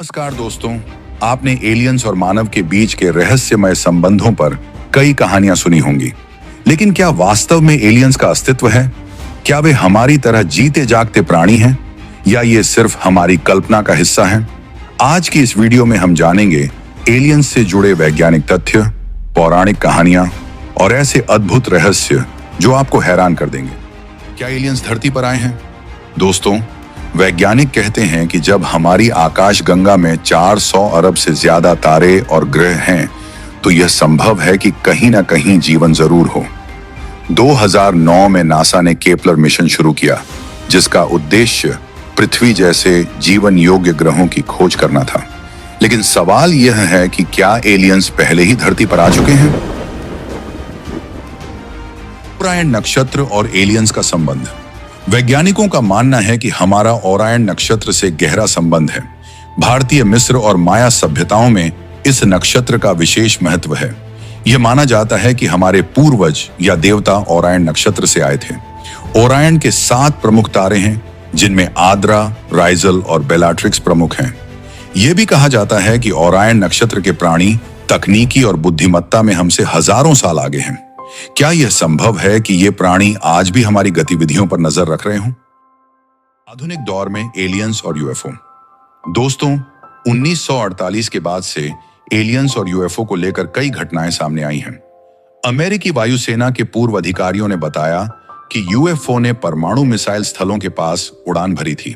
नमस्कार दोस्तों, आपने एलियंस और मानव के बीच के रहस्यमय संबंधों पर कई कहानियां सुनी होंगी, लेकिन क्या वास्तव में एलियंस का अस्तित्व है? क्या वे हमारी तरह जीते जागते प्राणी हैं या ये सिर्फ हमारी कल्पना का हिस्सा हैं? आज की इस वीडियो में हम जानेंगे एलियंस से जुड़े वैज्ञानिक तथ्य, पौराणिक कहानियां और ऐसे अद्भुत रहस्य जो आपको हैरान कर देंगे। क्या एलियंस धरती पर आए हैं? दोस्तों, वैज्ञानिक कहते हैं कि जब हमारी आकाशगंगा में 400 अरब से ज्यादा तारे और ग्रह हैं, तो यह संभव है कि कहीं ना कहीं जीवन जरूर हो। 2009 में नासा ने केपलर मिशन शुरू किया, जिसका उद्देश्य पृथ्वी जैसे जीवन योग्य ग्रहों की खोज करना था। लेकिन सवाल यह है कि क्या एलियंस पहले ही धरती पर आ चुके हैं? ओरायन नक्षत्र और एलियंस का संबंध। वैज्ञानिकों का मानना है कि हमारा ओरायन नक्षत्र से गहरा संबंध है। भारतीय, मिस्र और माया सभ्यताओं में इस नक्षत्र का विशेष महत्व है। यह माना जाता है कि हमारे पूर्वज या देवता ओरायन नक्षत्र से आए थे। ओरायन के 7 प्रमुख तारे हैं, जिनमें आद्रा, राइजल और बेलाट्रिक्स प्रमुख हैं। यह भी कहा जाता है कि ओरायन नक्षत्र के प्राणी तकनीकी और बुद्धिमत्ता में हमसे हजारों साल आगे हैं। क्या यह संभव है कि ये प्राणी आज भी हमारी गतिविधियों पर नजर रख रहे हों? आधुनिक दौर में एलियंस और यूएफओ। दोस्तों, 1948 के बाद से एलियंस और यूएफओ को लेकर कई घटनाएं सामने आई हैं। अमेरिकी वायुसेना के पूर्व अधिकारियों ने बताया कि यूएफओ ने परमाणु मिसाइल स्थलों के पास उड़ान भरी थी।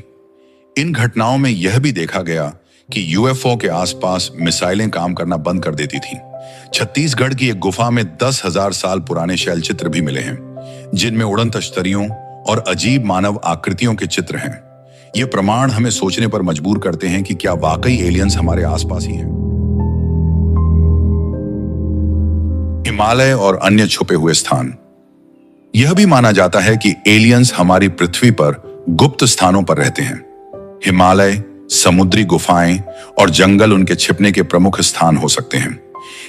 इन घटनाओं में यह भी देखा गया कि यूएफओ के आसपास मिसाइलें काम करना बंद कर देती थीं। छत्तीसगढ़ की एक गुफा में 10,000 साल पुराने शैल चित्र भी मिले हैं, जिनमें उड़न तश्तरियों और अजीब मानव आकृतियों के चित्र हैं। ये प्रमाण हमें सोचने पर मजबूर करते हैं कि क्या वाकई एलियंस हमारे आसपास ही हैं। हिमालय और अन्य छुपे हुए स्थान। यह भी माना जाता है कि एलियंस हमारी पृथ्वी पर गुप्त स्थानों पर रहते हैं। हिमालय, समुद्री गुफाएं और जंगल उनके छिपने के प्रमुख स्थान हो सकते हैं।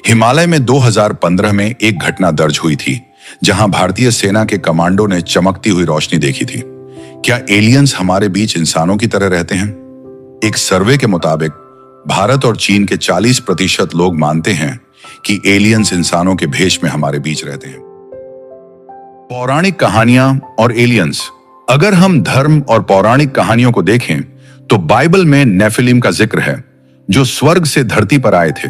हिमालय में 2015 में एक घटना दर्ज हुई थी, जहां भारतीय सेना के कमांडो ने चमकती हुई रोशनी देखी थी। क्या एलियंस हमारे बीच इंसानों की तरह रहते हैं? एक सर्वे के मुताबिक भारत और चीन के 40% लोग मानते हैं कि एलियंस इंसानों के भेष में हमारे बीच रहते हैं। पौराणिक कहानियां और एलियंस। अगर हम धर्म और पौराणिक कहानियों को देखें तो बाइबल में नेफिलिम का जिक्र है, जो स्वर्ग से धरती पर आए थे।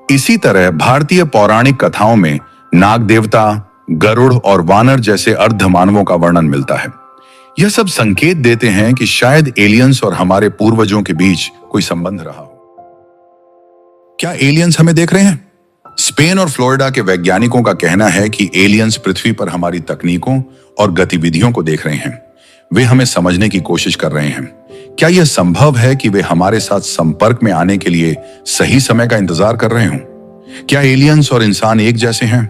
इसी तरह भारतीय पौराणिक कथाओं में नाग देवता, गरुड़ और वानर जैसे अर्ध मानवों का वर्णन मिलता है। यह सब संकेत देते हैं कि शायद एलियंस और हमारे पूर्वजों के बीच कोई संबंध रहा हो। क्या एलियंस हमें देख रहे हैं? स्पेन और फ्लोरिडा के वैज्ञानिकों का कहना है कि एलियंस पृथ्वी पर हमारी तकनीकों और गतिविधियों को देख रहे हैं। वे हमें समझने की कोशिश कर रहे हैं। क्या यह संभव है कि वे हमारे साथ संपर्क में आने के लिए सही समय का इंतजार कर रहे हों? क्या एलियंस और इंसान एक जैसे हैं?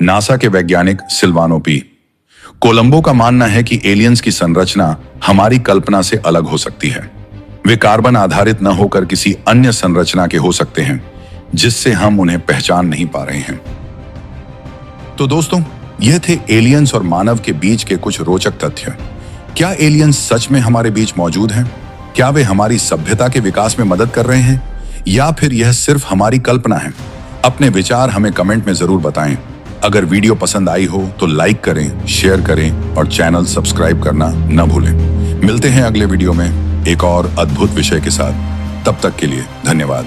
नासा के वैज्ञानिक सिल्वानो पी. कोलंबो का मानना है कि एलियंस की संरचना हमारी कल्पना से अलग हो सकती है। वे कार्बन आधारित न होकर किसी अन्य संरचना के हो सकते हैं, जिससे हम उन्हें पहचान नहीं पा रहे हैं। तो दोस्तों, यह थे एलियंस और मानव के बीच के कुछ रोचक तथ्य। क्या एलियंस सच में हमारे बीच मौजूद हैं? क्या वे हमारी सभ्यता के विकास में मदद कर रहे हैं, या फिर यह सिर्फ हमारी कल्पना है? अपने विचार हमें कमेंट में जरूर बताएं। अगर वीडियो पसंद आई हो तो लाइक करें, शेयर करें और चैनल सब्सक्राइब करना न भूलें। मिलते हैं अगले वीडियो में एक और अद्भुत विषय के साथ। तब तक के लिए धन्यवाद।